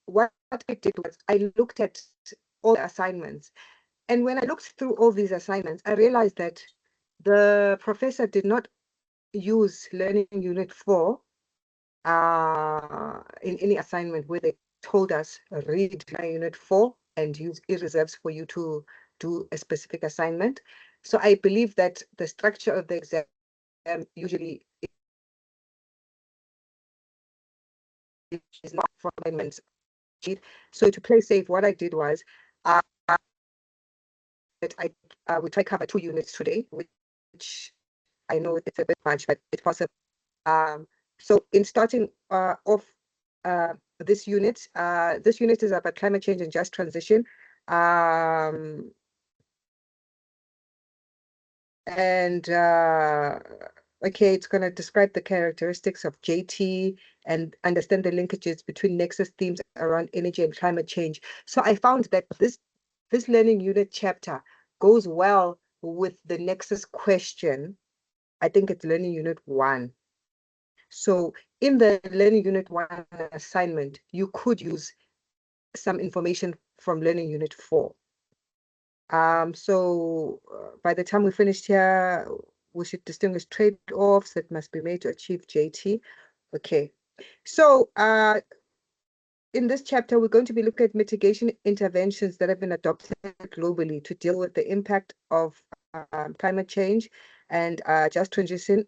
what I did was I looked at all the assignments. And when I looked through all these assignments, I realized that the professor did not use Learning Unit 4 in any assignment where they told us read Learning Unit 4 and use e-reserves for you to do a specific assignment. So I believe that the structure of the exam usually is not for assignments. So to play safe, what I did was that I would try cover 2 units today, which I know it's a bit much, but it's possible. So in starting off this unit is about climate change and just transition. Okay, it's going to describe the characteristics of JT and understand the linkages between nexus themes around energy and climate change. So I found that this learning unit chapter goes well with the nexus question. I think it's learning unit 1. So in the learning unit 1 assignment, you could use some information from learning unit 4. So by the time we finished here, we should distinguish trade-offs that must be made to achieve JT. Okay, so in this chapter, we're going to be looking at mitigation interventions that have been adopted globally to deal with the impact of climate change, and just transition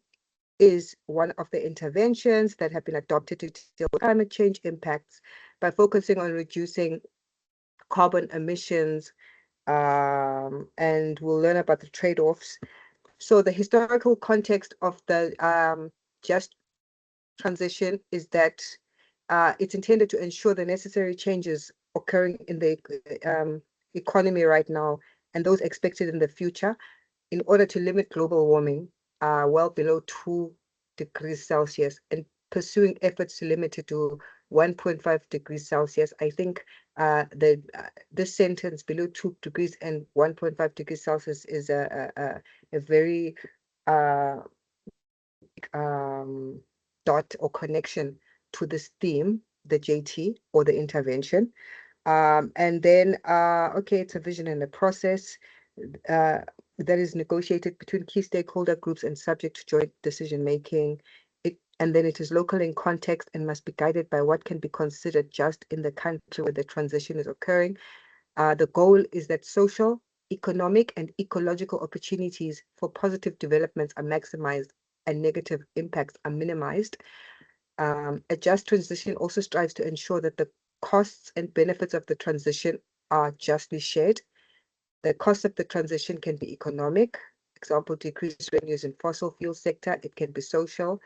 is one of the interventions that have been adopted to deal with climate change impacts by focusing on reducing carbon emissions, and we'll learn about the trade-offs. So the historical context of the just transition is that it's intended to ensure the necessary changes occurring in the economy right now and those expected in the future in order to limit global warming well below 2 degrees Celsius and pursuing efforts to limit it to 1.5 degrees Celsius. I think this sentence below 2 degrees and 1.5 degrees Celsius is a very dot or connection to this theme, the JT or the intervention. And then, okay, it's a vision and a process that is negotiated between key stakeholder groups and subject to joint decision making. And then it is local in context and must be guided by what can be considered just in the country where the transition is occurring. The goal is that social, economic, and ecological opportunities for positive developments are maximized and negative impacts are minimized. A just transition also strives to ensure that the costs and benefits of the transition are justly shared. The cost of the transition can be economic, example, decreased revenues in fossil fuel sector. It can be social,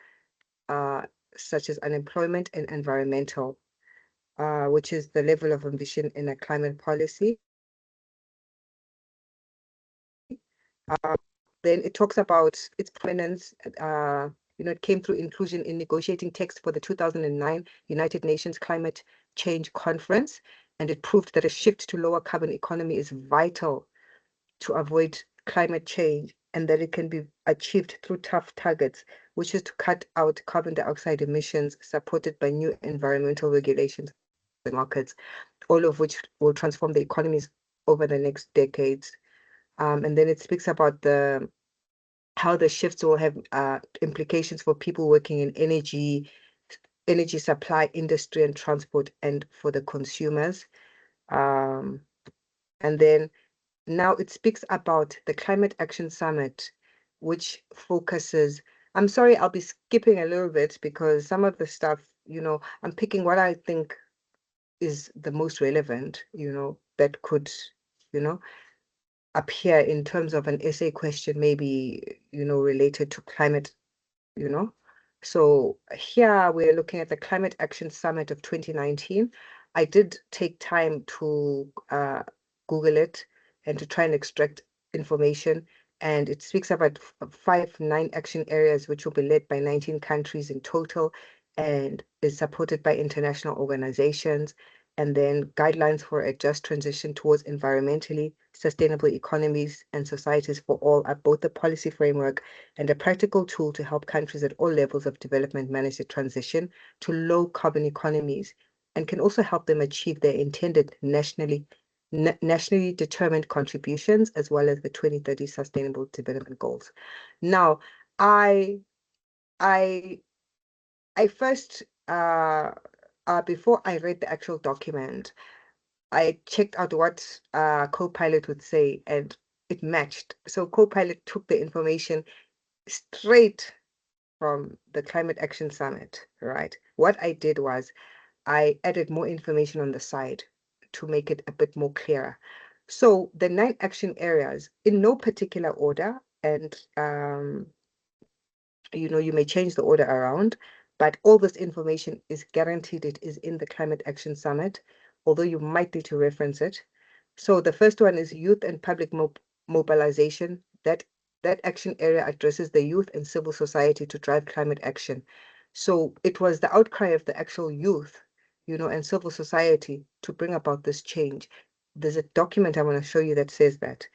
such as unemployment, and environmental, which is the level of ambition in a climate policy. Then it talks about its prominence. It came through inclusion in negotiating text for the 2009 United Nations Climate Change Conference, and it proved that a shift to lower carbon economy is vital to avoid climate change, and that it can be achieved through tough targets, which is to cut out carbon dioxide emissions supported by new environmental regulations and markets, all of which will transform the economies over the next decades. And then it speaks about how the shifts will have implications for people working in energy supply, industry, and transport, and for the consumers. And then now it speaks about the Climate Action Summit, which focuses, I'm sorry, I'll be skipping a little bit because some of the stuff, I'm picking what I think is the most relevant, that could, appear in terms of an essay question, maybe, related to climate, So here we're looking at the Climate Action Summit of 2019. I did take time to Google it and to try and extract information. And it speaks about 9 action areas, which will be led by 19 countries in total and is supported by international organizations. And then guidelines for a just transition towards environmentally sustainable economies and societies for all are both a policy framework and a practical tool to help countries at all levels of development manage the transition to low carbon economies and can also help them achieve their intended nationally determined contributions, as well as the 2030 Sustainable Development Goals. Now, I first, before I read the actual document, I checked out what Copilot would say, and it matched. So Copilot took the information straight from the Climate Action Summit, right? What I did was I added more information on the side to make it a bit more clearer. So the 9 action areas, in no particular order, and you may change the order around, but all this information is guaranteed. It is in the Climate Action Summit, although you might need to reference it. So the first one is youth and public mobilization. That action area addresses the youth and civil society to drive climate action. So it was the outcry of the actual youth, and civil society to bring about this change. There's a document I want to show you that says that.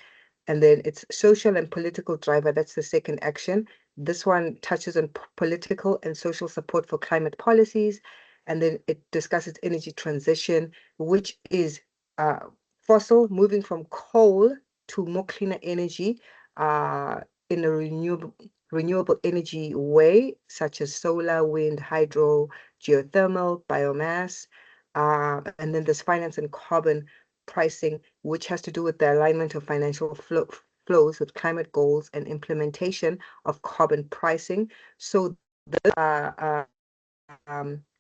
And then it's social and political driver. That's the second action. This one touches on political and social support for climate policies. And then it discusses energy transition, which is fossil, moving from coal to more cleaner energy in a renewable energy way, such as solar, wind, hydro, geothermal, biomass. And then there's finance and carbon pricing, which has to do with the alignment of financial flows with climate goals and implementation of carbon pricing. So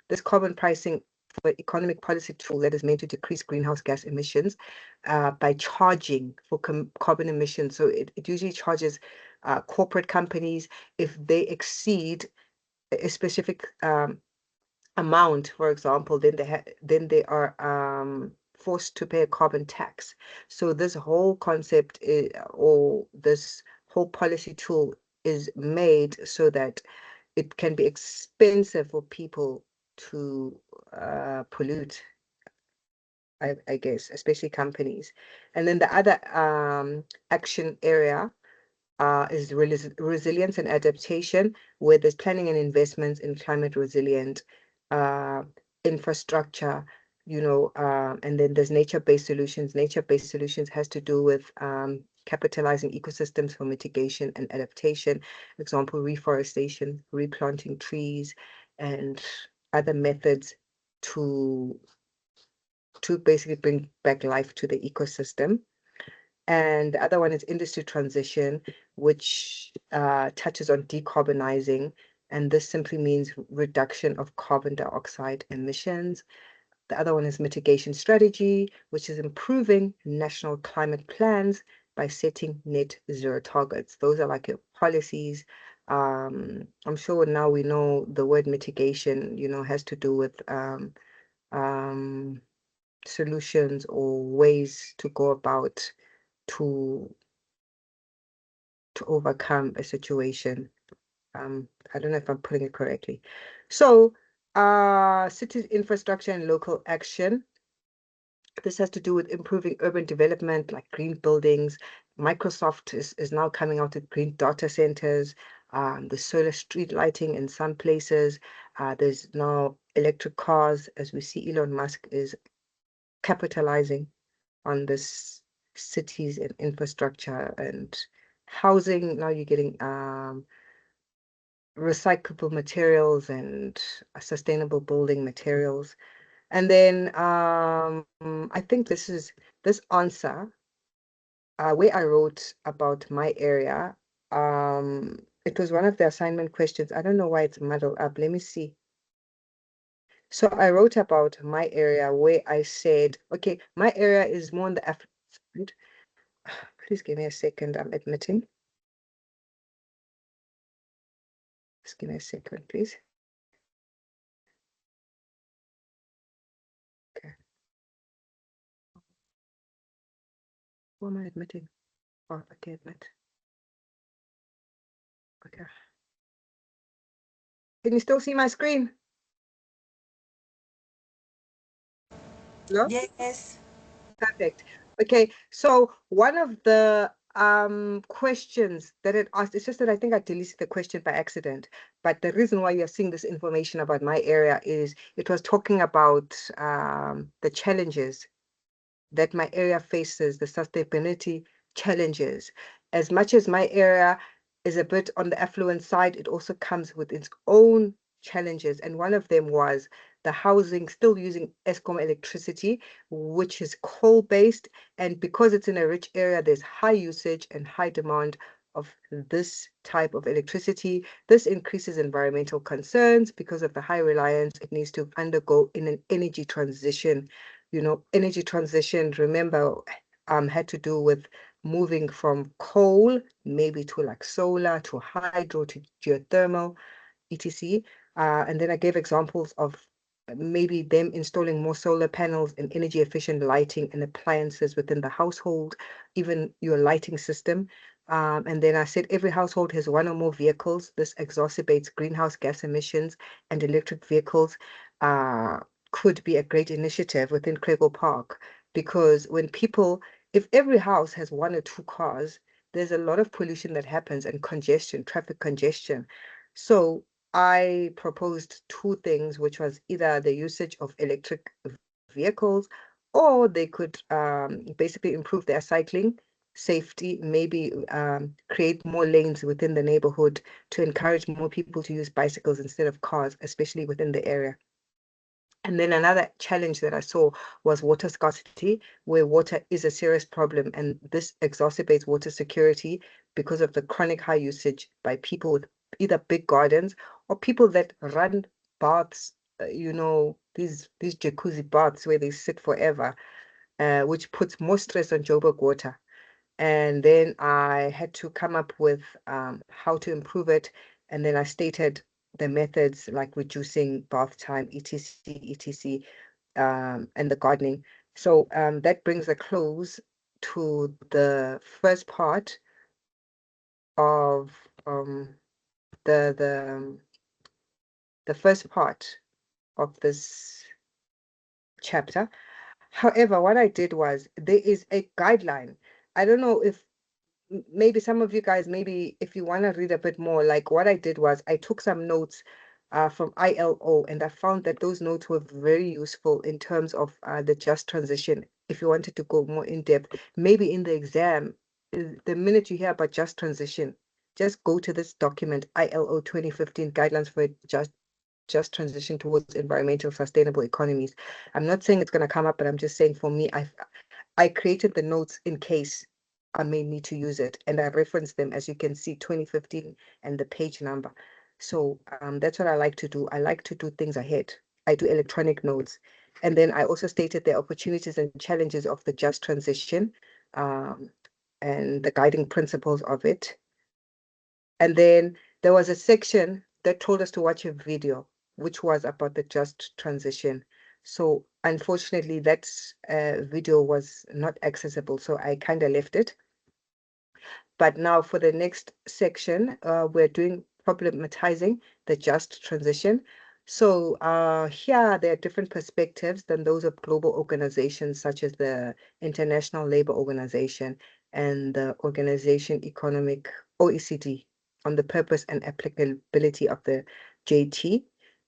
this carbon pricing for economic policy tool that is meant to decrease greenhouse gas emissions by charging for carbon emissions. So it usually charges corporate companies if they exceed a specific amount, for example, then they are forced to pay a carbon tax. So this whole concept or this whole policy tool is made so that it can be expensive for people to pollute, I guess, especially companies. And then the other action area is resilience and adaptation, where there's planning and investments in climate resilient infrastructure, and then there's nature-based solutions. Nature-based solutions has to do with capitalizing ecosystems for mitigation and adaptation. Example, reforestation, replanting trees, and other methods to basically bring back life to the ecosystem. And the other one is industry transition, which touches on decarbonizing. And this simply means reduction of carbon dioxide emissions. The other one is mitigation strategy, which is improving national climate plans by setting net zero targets. Those are like your policies. I'm sure now we know the word mitigation, has to do with solutions or ways to go about to overcome a situation. I don't know if I'm putting it correctly. So city infrastructure and local action. This has to do with improving urban development, like green buildings. Microsoft is now coming out with green data centers, the solar street lighting in some places. There's now electric cars, as we see Elon Musk is capitalizing on this cities and infrastructure and housing. Now you're getting recyclable materials and sustainable building materials. And then I think this answer where I wrote about my area, it was one of the assignment questions. I don't know why it's muddled up. Let me see. So I wrote about my area where I said, okay, my area is more on the African side. Please give me a second. I'm admitting. Just give me a second, please. Okay. Who am I admitting? Oh, okay, admit. Okay. Can you still see my screen? Hello? Yes. Perfect. Okay, so one of the questions that it asked. It's just that I think I deleted the question by accident. But the reason why you're seeing this information about my area is it was talking about the challenges that my area faces, the sustainability challenges. As much as my area is a bit on the affluent side, it also comes with its own challenges. And one of them was the housing still using Eskom electricity, which is coal-based. And because it's in a rich area, there's high usage and high demand of this type of electricity. This increases environmental concerns because of the high reliance it needs to undergo in an energy transition. You know, energy transition, remember, had to do with moving from coal, maybe to like solar, to hydro, to geothermal, etc. And then I gave examples of maybe them installing more solar panels and energy efficient lighting and appliances within the household, even your lighting system. And then I said every household has one or more vehicles. This exacerbates greenhouse gas emissions, and electric vehicles could be a great initiative within Craigle Park, because if every house has one or two cars, there's a lot of pollution that happens and congestion, traffic congestion. So I proposed two things, which was either the usage of electric vehicles, or they could basically improve their cycling safety, maybe create more lanes within the neighborhood to encourage more people to use bicycles instead of cars, especially within the area. And then another challenge that I saw was water scarcity, where water is a serious problem, and this exacerbates water security because of the chronic high usage by people with either big gardens or people that run baths, these jacuzzi baths where they sit forever, which puts more stress on Joburg water. And then I had to come up with how to improve it. And then I stated the methods like reducing bath time, etc., and the gardening. So that brings a close to the first part of the the the first part of this chapter. However, what I did was there is a guideline. I don't know if maybe some of you guys, maybe if you want to read a bit more, like what I did was I took some notes from ILO, and I found that those notes were very useful in terms of the just transition. If you wanted to go more in depth, maybe in the exam, the minute you hear about just transition, just go to this document, ILO 2015 Guidelines for just transition towards environmental sustainable economies. I'm not saying it's going to come up, but I'm just saying for me, I created the notes in case I may need to use it, and I referenced them, as you can see, 2015 and the page number. So that's what I like to do. I like to do things ahead. I do electronic notes. And then I also stated the opportunities and challenges of the just transition, um, and the guiding principles of it. And then there was a section that told us to watch a video, which was about the just transition. So unfortunately, that video was not accessible, so I kind of left it. But now for the next section, we're doing problematizing the just transition. So here there are different perspectives than those of global organizations such as the International Labour Organization and the Organization Economic OECD on the purpose and applicability of the JT.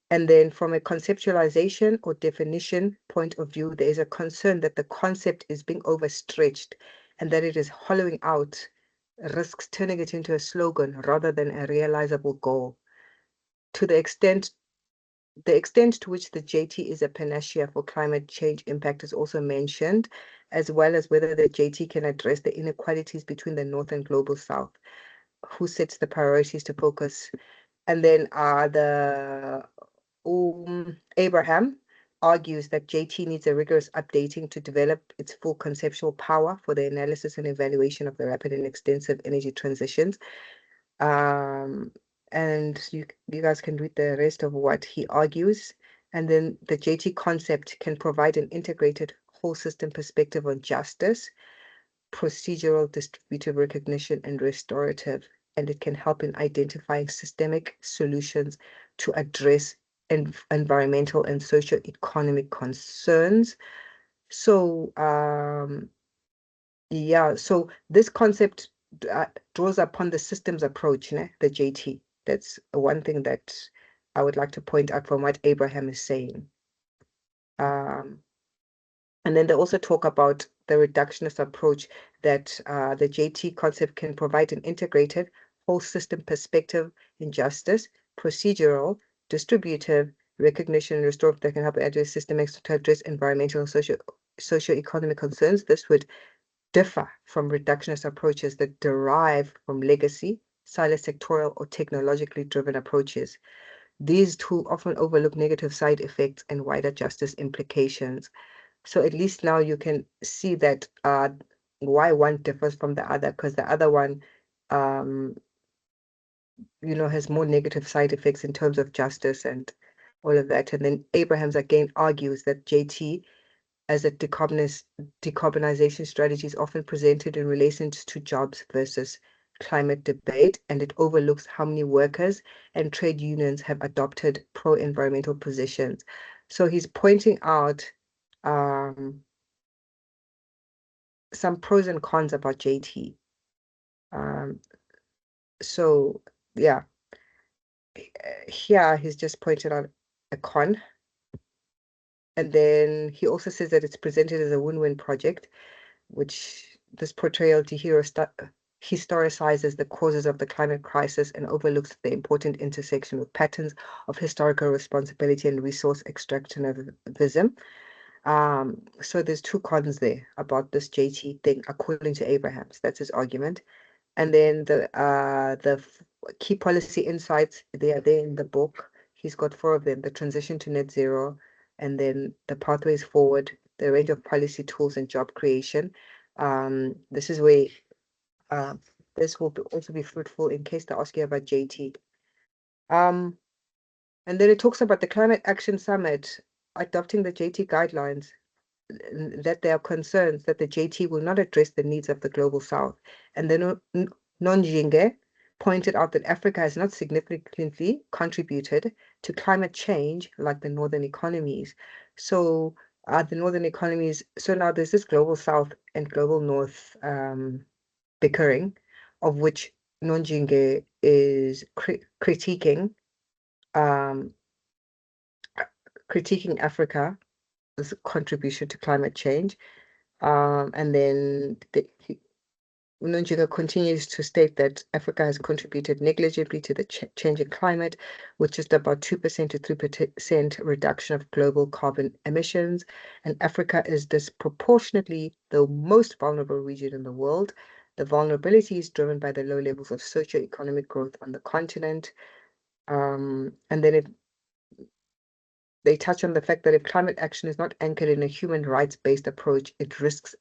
And then from a conceptualization or definition point of view, there is a concern that the concept is being overstretched and that it is hollowing out, risks turning it into a slogan rather than a realizable goal. To the extent to which the JT is a panacea for climate change impact is also mentioned, as well as whether the JT can address the inequalities between the North and Global South. Who sets the priorities to focus? And then Abraham argues that JT needs a rigorous updating to develop its full conceptual power for the analysis and evaluation of the rapid and extensive energy transitions. And you guys can read the rest of what he argues. And then the JT concept can provide an integrated whole system perspective on justice, procedural, distributive recognition, and restorative. And it can help in identifying systemic solutions to address environmental and socio-economic concerns. So Yeah, so this concept draws upon the systems approach, né? The JT. That's one thing that I would like to point out from what Abraham is saying. And then they also talk about the reductionist approach that the JT concept can provide an integrated whole system perspective in justice, procedural, distributive, recognition, and restorative that can help address systemic to address environmental and socio-economic concerns. This would differ from reductionist approaches that derive from legacy, sectorial, or technologically driven approaches. These two often overlook negative side effects and wider justice implications. So at least now you can see that why one differs from the other, because the other one, has more negative side effects in terms of justice and all of that. And then Abrahams again argues that JT as a decarbonization strategy is often presented in relation to jobs versus climate debate, and it overlooks how many workers and trade unions have adopted pro-environmental positions. So he's pointing out some pros and cons about JT. So yeah, here he's just pointed out a con. And then he also says that it's presented as a win-win project, which this portrayal to historicizes the causes of the climate crisis and overlooks the important intersection with patterns of historical responsibility and resource extractivism. So there's two cons there about this JT thing, according to Abrahams. That's his argument. And then the key policy insights, they are there in the book. He's got 4 of them: the transition to net zero, and then the pathways forward, the range of policy tools and job creation. This is where this will also be fruitful in case they ask you about JT. And then it talks about the Climate Action Summit adopting the JT guidelines, that there are concerns that the JT will not address the needs of the global south. And then Nonjinge pointed out that Africa has not significantly contributed to climate change like the northern economies. So the northern economies, so now there's this global south and global north bickering, of which Nonjinge is critiquing Africa's contribution to climate change. And then Nonjinga continues to state that Africa has contributed negligibly to the changing climate, with just about 2% to 3% reduction of global carbon emissions. And Africa is disproportionately the most vulnerable region in the world. The vulnerability is driven by the low levels of socio-economic growth on the continent. And then they touch on the fact that if climate action is not anchored in a human rights-based approach, it risks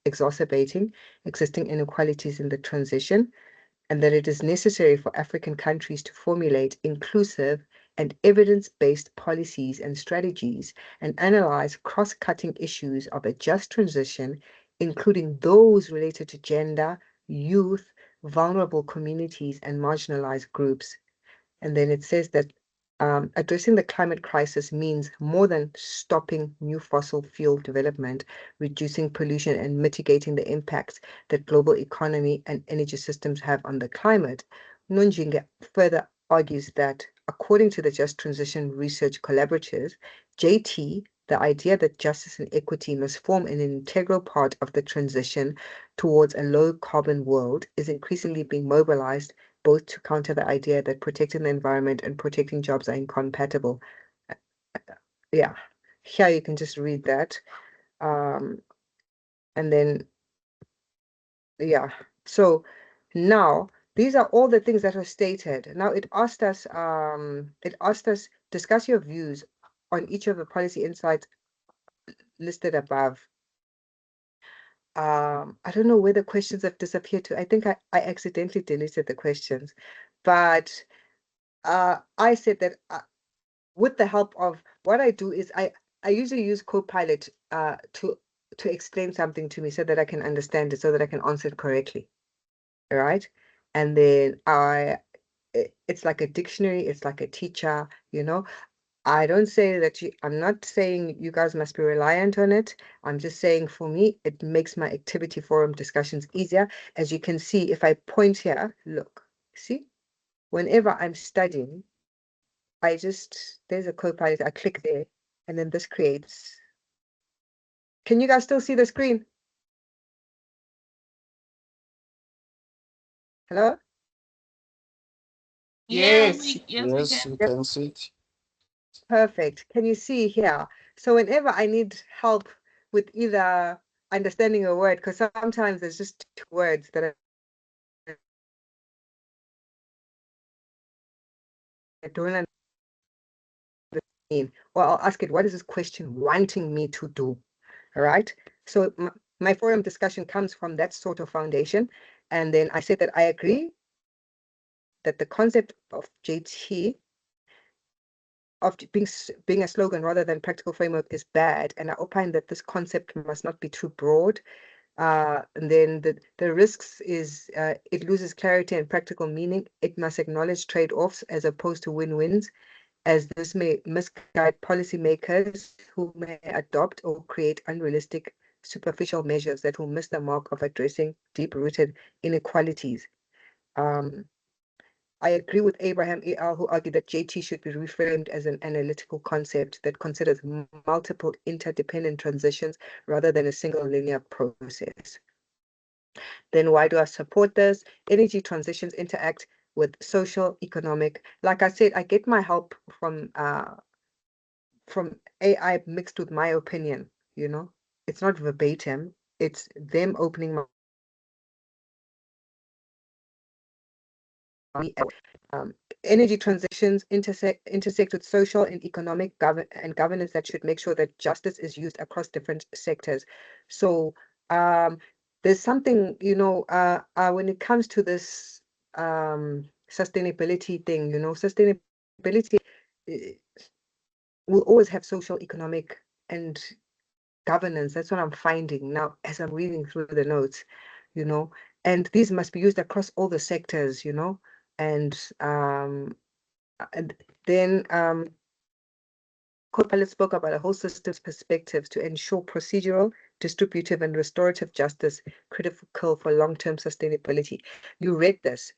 exacerbating existing inequalities in the transition, and that it is necessary for African countries to formulate inclusive and evidence-based policies and strategies and analyze cross-cutting issues of a just transition, including those related to gender, youth, vulnerable communities, and marginalized groups. And then it says that addressing the climate crisis means more than stopping new fossil fuel development, reducing pollution, and mitigating the impacts that global economy and energy systems have on the climate. Nonjinga further argues that, according to the Just Transition Research Collaborative, JT, the idea that justice and equity must form an integral part of the transition towards a low carbon world is increasingly being mobilized both to counter the idea that protecting the environment and protecting jobs are incompatible. Yeah, here you can just read that. And then, yeah, so now these are all the things that are stated. Now it asked us, discuss your views on each of the policy insights listed above. I don't know where the questions have disappeared to. I think I accidentally deleted the questions, but I said that with the help of what I do is I usually use Copilot to explain something to me so that I can understand it, so that I can answer it correctly. All right. And then it's like a dictionary, it's like a teacher, I don't say that I'm not saying you guys must be reliant on it. I'm just saying for me, it makes my activity forum discussions easier. As you can see, if I point here, look, see, whenever I'm studying, there's a Copilot, I click there, and then this creates. Can you guys still see the screen? Hello? Yes, Yes, we Yep, can see it. perfect. Can you see here? So whenever I need help with either understanding a word, because sometimes there's just two words that I don't mean, or I'll ask it, what is this question wanting me to do? All right. So my forum discussion comes from that sort of foundation. And then I said that I agree that the concept of JT, of being a slogan rather than practical framework, is bad. And I opine that this concept must not be too broad. And then the risks is it loses clarity and practical meaning. It must acknowledge trade-offs as opposed to win-wins, as this may misguide policymakers who may adopt or create unrealistic, superficial measures that will miss the mark of addressing deep-rooted inequalities. Um, I agree with Abraham E.L., who argued that JT should be reframed as an analytical concept that considers multiple interdependent transitions rather than a single linear process. Then why do I support this? Energy transitions interact with social, economic. Like I said, I get my help from AI mixed with my opinion, you know? It's not verbatim. It's them opening my um, energy transitions intersect with social and economic governance that should make sure that justice is used across different sectors. So there's something, when it comes to this sustainability thing, sustainability eh, will always have social, economic, and governance. That's what I'm finding now as I'm reading through the notes, you know, and these must be used across all the sectors, and and then Copilot spoke about a whole system's perspectives to ensure procedural, distributive, and restorative justice critical for long-term sustainability. You read this.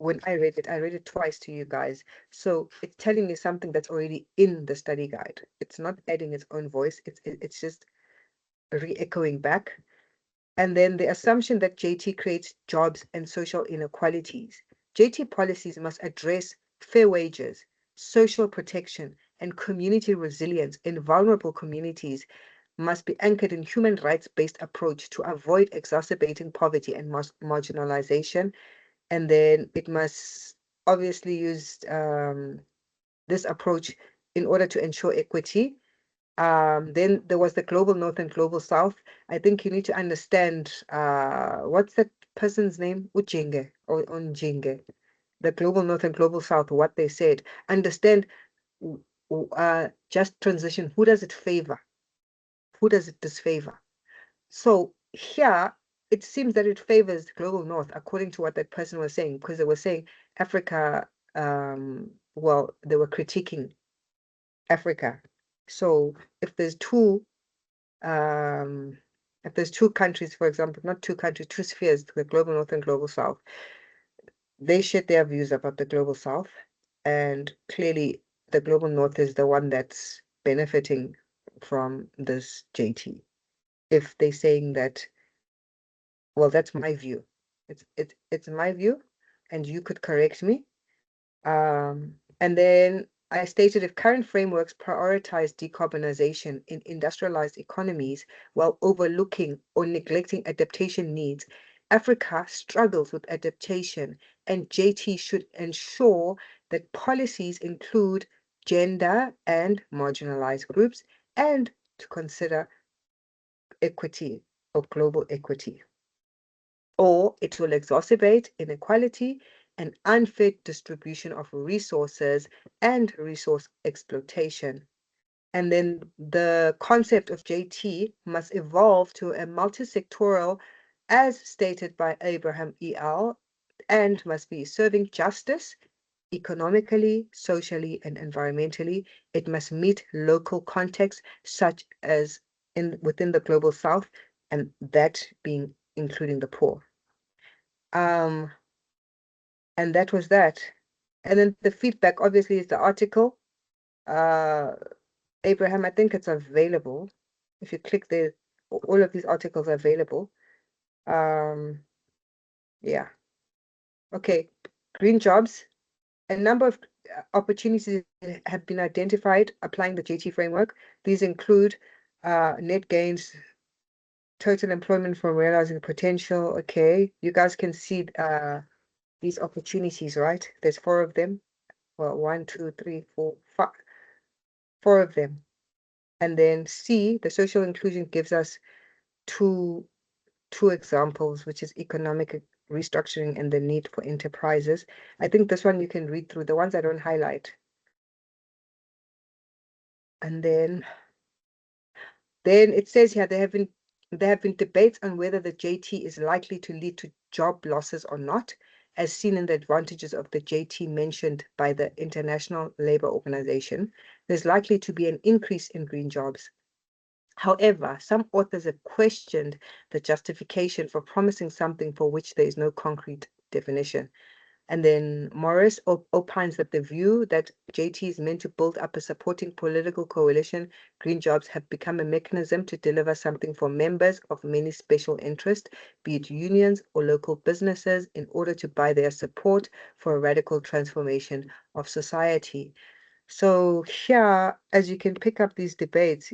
When I read it twice to you guys. So it's telling me something that's already in the study guide. It's not adding its own voice. It's just re-echoing back. And then the assumption that JT creates jobs and social inequalities. JT policies must address fair wages, social protection, and community resilience in vulnerable communities must be anchored in human rights-based approach to avoid exacerbating poverty and marginalization. And then it must obviously use this approach in order to ensure equity. Then there was the global north and global south. I think you need to understand what's that person's name? Ujinge or Unjinge. The global north and global south, what they said. Understand just transition. Who does it favor? Who does it disfavor? So here it seems that it favors the global north, according to what that person was saying, because they were saying Africa, well, they were critiquing Africa. So if there's two um, if there's two countries, for example, not two countries, two spheres, the global north and global south, they share their views about the global south. And clearly, the global north is the one that's benefiting from this JT. If they're saying that, well, that's my view. It's my view, and you could correct me. And then I stated if current frameworks prioritize decarbonization in industrialized economies while overlooking or neglecting adaptation needs, Africa struggles with adaptation, and JT should ensure that policies include gender and marginalized groups and to consider equity or global equity, or it will exacerbate inequality and unfair distribution of resources and resource exploitation. And then the concept of JT must evolve to a multi-sectoral, as stated by Abraham E.L., and must be serving justice, economically, socially, and environmentally. It must meet local contexts, such as within the global south, and that being including the poor. And that was that. And then the feedback, obviously, is the article. Abraham, I think it's available. If you click there, all of these articles are available. Yeah. Okay. Green jobs. A number of opportunities have been identified applying the JT framework. These include net gains, total employment from realizing potential. Okay, you guys can see these opportunities, right? There's four of them. Well, one, two, three, four, five, four of them. And then C, the social inclusion gives us two examples, which is economic restructuring and the need for enterprises. I think this one you can read through. The ones I don't highlight. And then it says here there have been debates on whether the JT is likely to lead to job losses or not, as seen in the advantages of the JT mentioned by the International Labour Organization. There's likely to be an increase in green jobs. However, some authors have questioned the justification for promising something for which there is no concrete definition. And then Morris opines that the view that JT is meant to build up a supporting political coalition, green jobs have become a mechanism to deliver something for members of many special interests, be it unions or local businesses, in order to buy their support for a radical transformation of society. So here, as you can pick up these debates,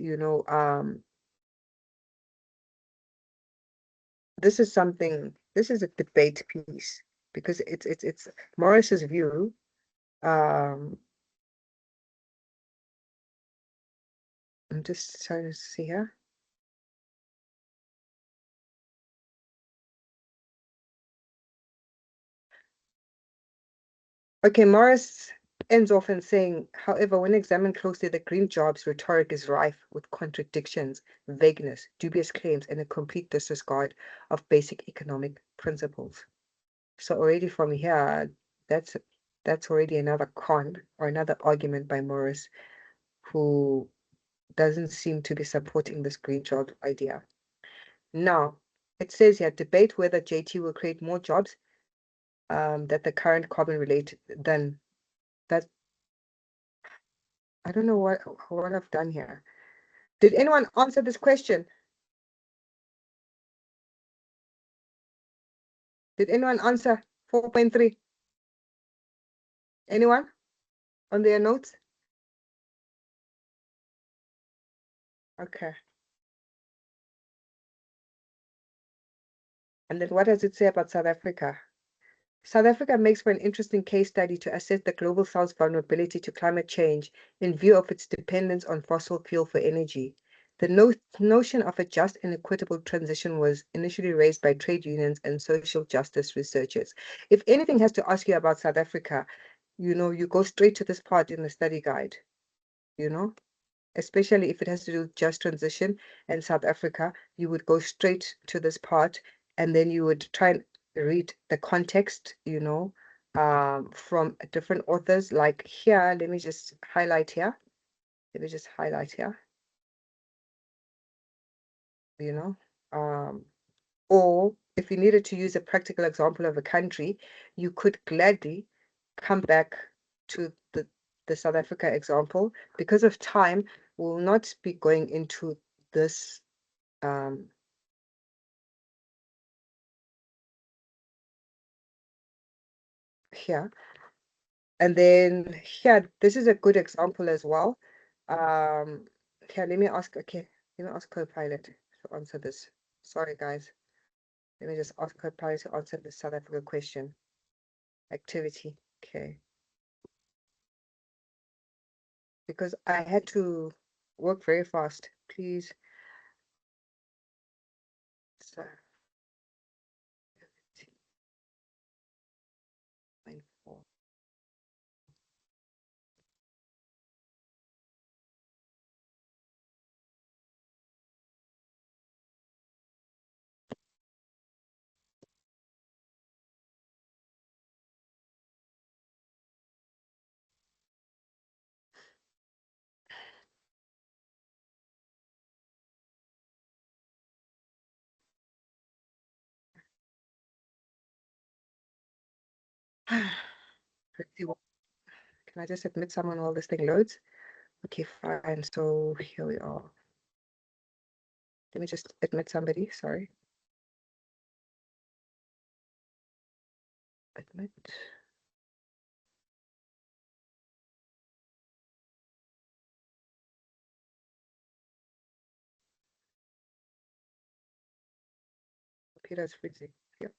this is a debate piece because it's Morris's view. Um, I'm just trying to see here. Okay, Morris ends off in saying, however, when examined closely, the green jobs rhetoric is rife with contradictions, vagueness, dubious claims, and a complete disregard of basic economic principles. So already from here, that's already another con or another argument by Morris, who doesn't seem to be supporting this green job idea. Now, it says here, debate whether JT will create more jobs that the current carbon related than that. I don't know what I've done here. Did anyone answer this question? Did anyone answer 4.3? Anyone on their notes? Okay. And then what does it say about South Africa? South Africa makes for an interesting case study to assess the global South's vulnerability to climate change in view of its dependence on fossil fuel for energy. The notion of a just and equitable transition was initially raised by trade unions and social justice researchers. If anything has to ask you about South Africa, you go straight to this part in the study guide, you know, especially if it has to do with just transition and South Africa, you would go straight to this part and then you would try and read the context, from different authors. Like here, let me just highlight here. Let me just highlight here, you know. Or if you needed to use a practical example of a country, you could gladly come back to the South Africa example. Because of time, we'll not be going into this here. And then here, this is a good example as well. Here, let me ask Copilot to answer this. Sorry, guys. Let me just ask Copilot to answer the South Africa question. Activity. Okay. Because I had to work very fast. Please. So, Let's see what, can I just admit someone while this thing loads? Okay, fine. So here we are. Let me just admit somebody. Sorry. Admit. Computer's freezing. Yep.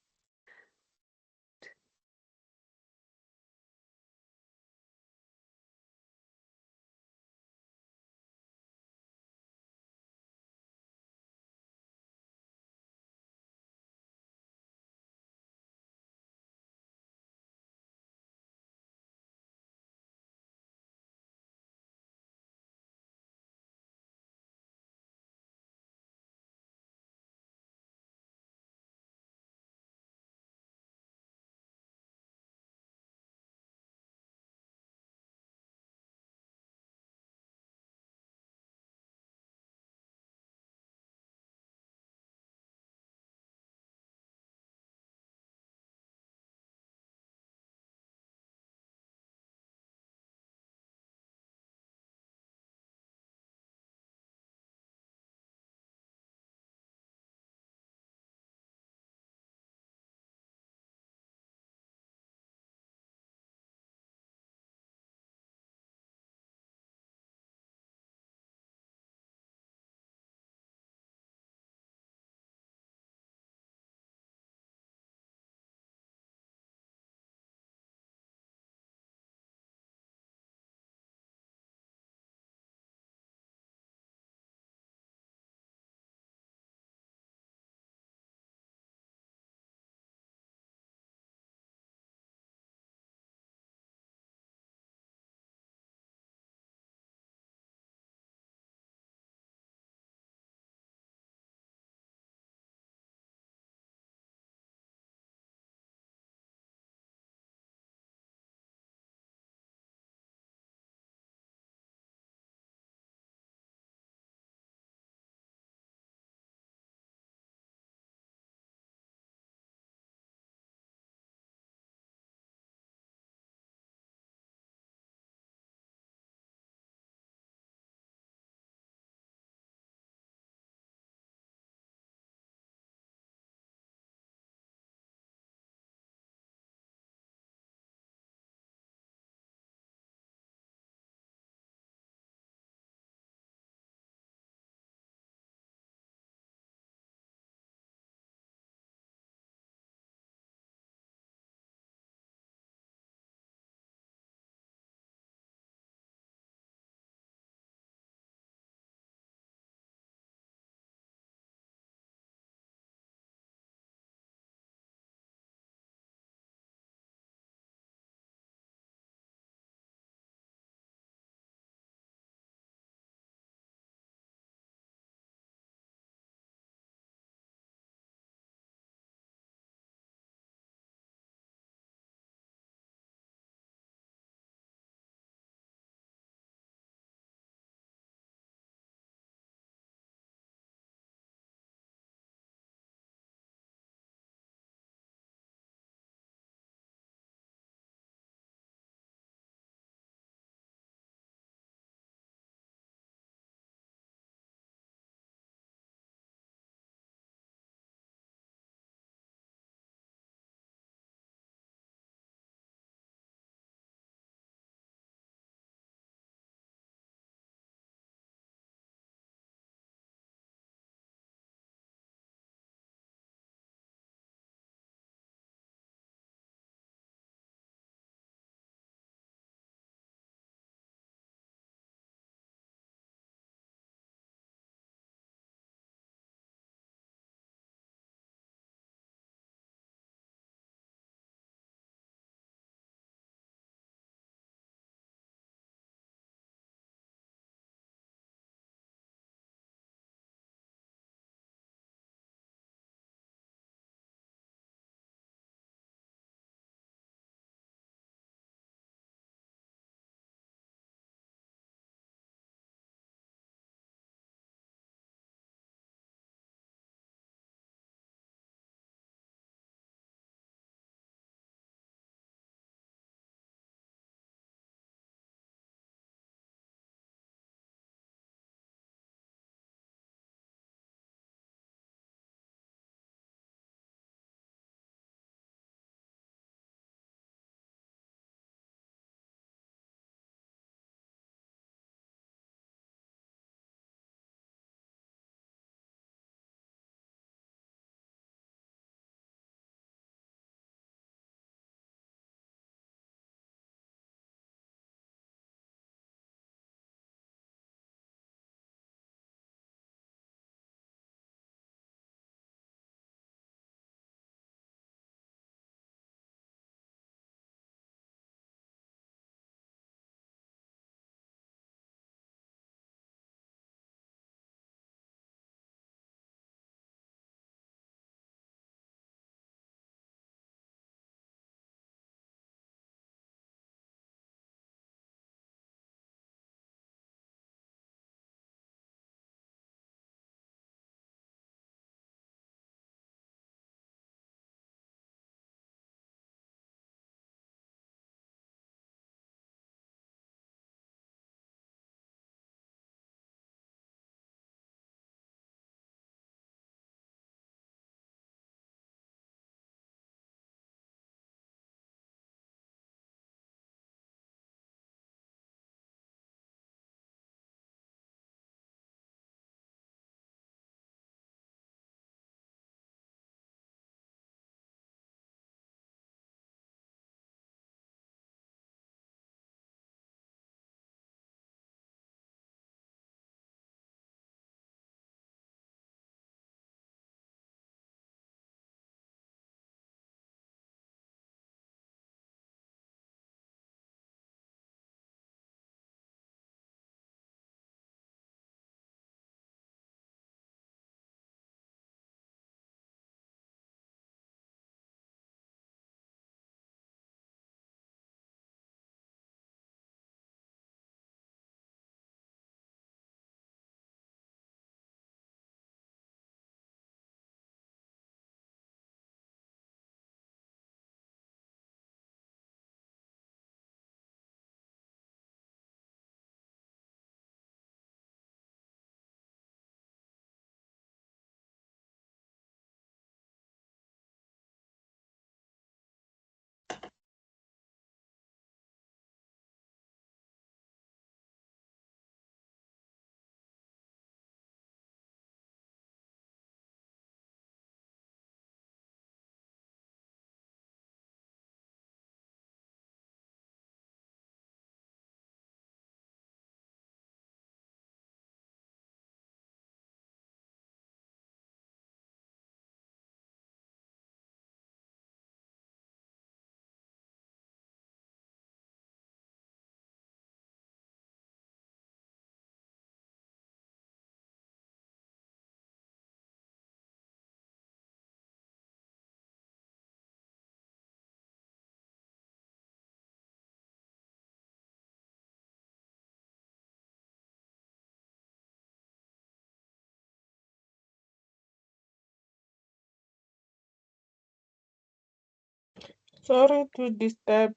Sorry to disturb.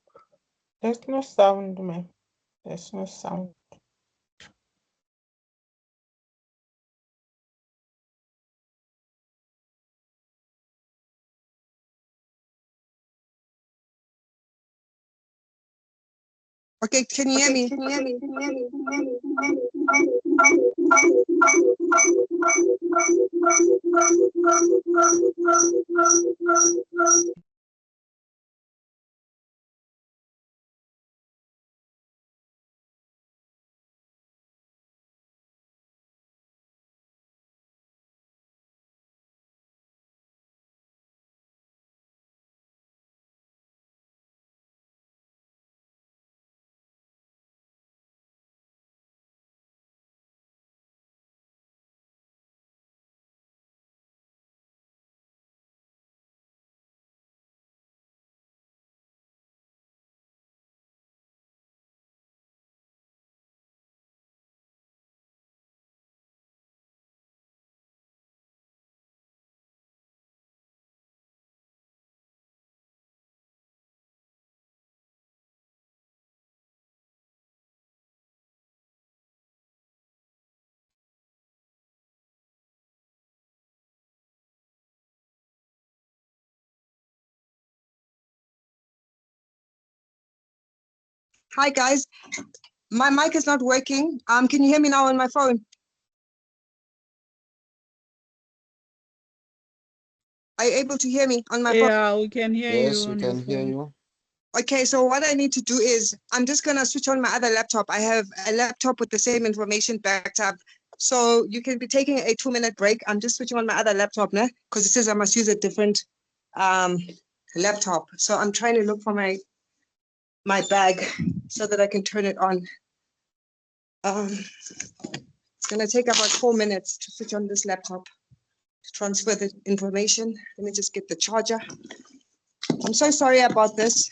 There's no sound, ma'am. There's no sound. Okay, can you hear me? Hi guys, my mic is not working. Can you hear me now on my phone? Are you able to hear me on my phone? Yeah, we can hear you. Yes, we can hear you. Okay, so what I need to do is I'm just gonna switch on my other laptop. I have a laptop with the same information backed up. So you can be taking a 2-minute break. I'm just switching on my other laptop now because it says I must use a different laptop. So I'm trying to look for my bag so that I can turn it on. It's gonna take about 4 minutes to switch on this laptop to transfer the information. Let me just get the charger. I'm so sorry about this.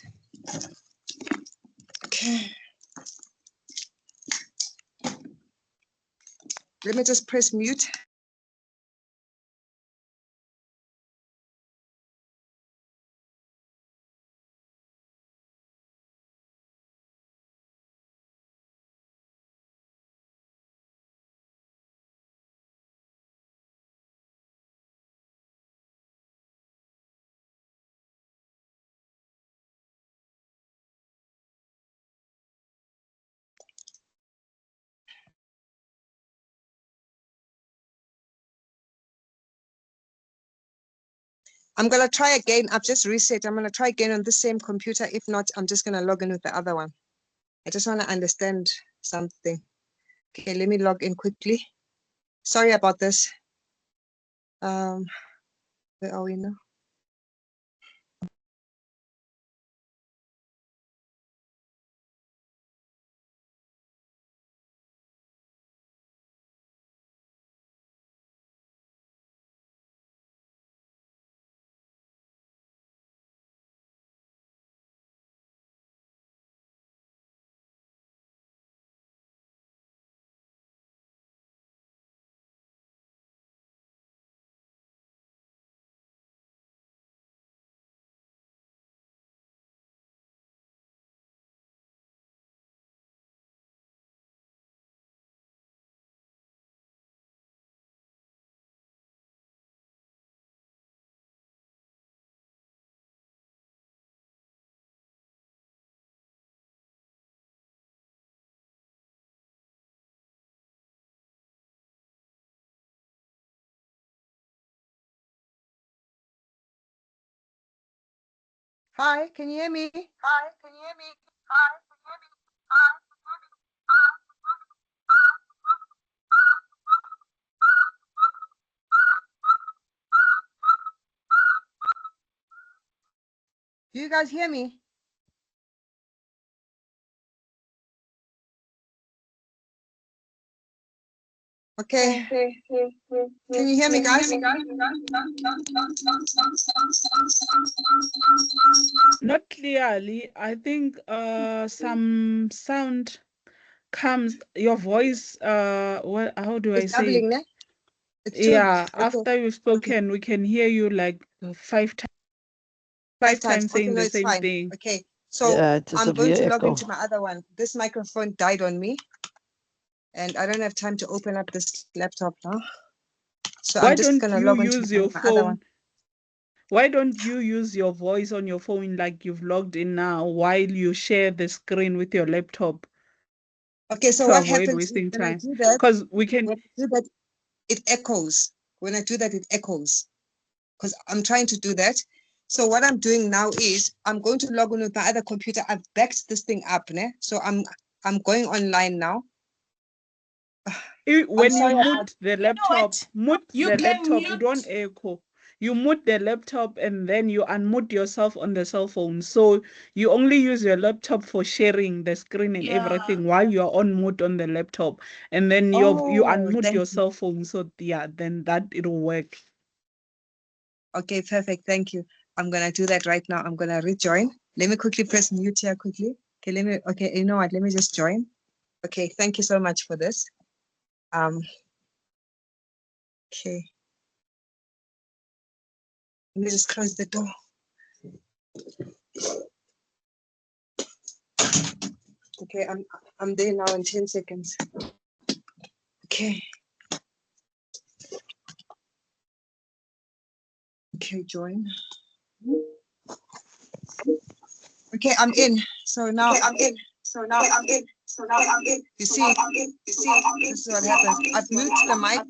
Okay. Let me just press mute. I'm gonna try again. I've just reset. I'm gonna try again on the same computer. If not, I'm just gonna log in with the other one. I just wanna understand something. Okay, let me log in quickly. Sorry about this. Where are we now? Hi, can you hear me? Hi, can you hear me? Hi, can you hear me? Do you guys hear me? Okay. Can you hear me, guys? Not clearly. I think some sound comes, your voice, how do I It's say it? doubling, ne? It's two. Yeah, Okay. after you've spoken, we can hear you like 5 times. 5 times Okay, saying no, the it's same fine. thing. Okay, so Yeah, it's a I'm going to severe log echo. into my other one. This microphone died on me, and I don't have time to open up this laptop now. So Why I'm just don't gonna you log into use your my other one. phone? Why don't you use your voice on your phone like you've logged in now while you share the screen with your laptop Okay, so to what avoid happens is wasting when I time? do that, Because we can. when I do that, it echoes. When I do that, it echoes. Because I'm trying to do that. So what I'm doing now is I'm going to log in with my other computer. I've backed this thing up, ne? So I'm going online now. When you sorry about- mute the laptop, mute the laptop, you don't echo. You mute the laptop and then you unmute yourself on the cell phone. So you only use your laptop for sharing the screen and everything while you're on mute on the laptop. And then you unmute thank your you. cell phone. So yeah, then that it'll work. Okay, perfect. Thank you. I'm gonna do that right now. I'm gonna rejoin. Let me quickly press mute here quickly. Okay, you know what? Let me just join. Okay, thank you so much for this. Okay. Let me just close the door. Okay, I'm there now in 10 seconds. Okay. Okay, join. Okay, I'm in. So now I'm in. You see, this is what happens. I've muted the mic.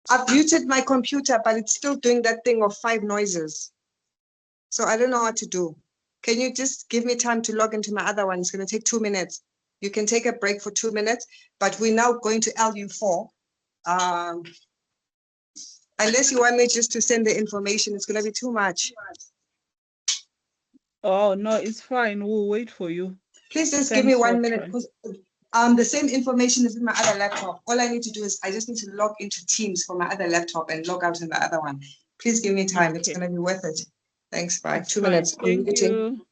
I've muted my computer, but it's still doing that thing of 5 noises. So I don't know what to do. Can you just give me time to log into my other one? It's going to take 2 minutes. You can take a break for 2 minutes, but we're now going to LU4. Unless you want me just to send the information, it's going to be too much. Oh no, it's fine. We'll wait for you. Please just give me Thanks for 1 minute, trying. because the same information is in my other laptop. All I need to do is I just need to log into Teams for my other laptop and log out in the other one. Please give me time. It's Okay. going to be worth it. Thanks. Bye. It's 2 fine. minutes. I'm Thank muting. you.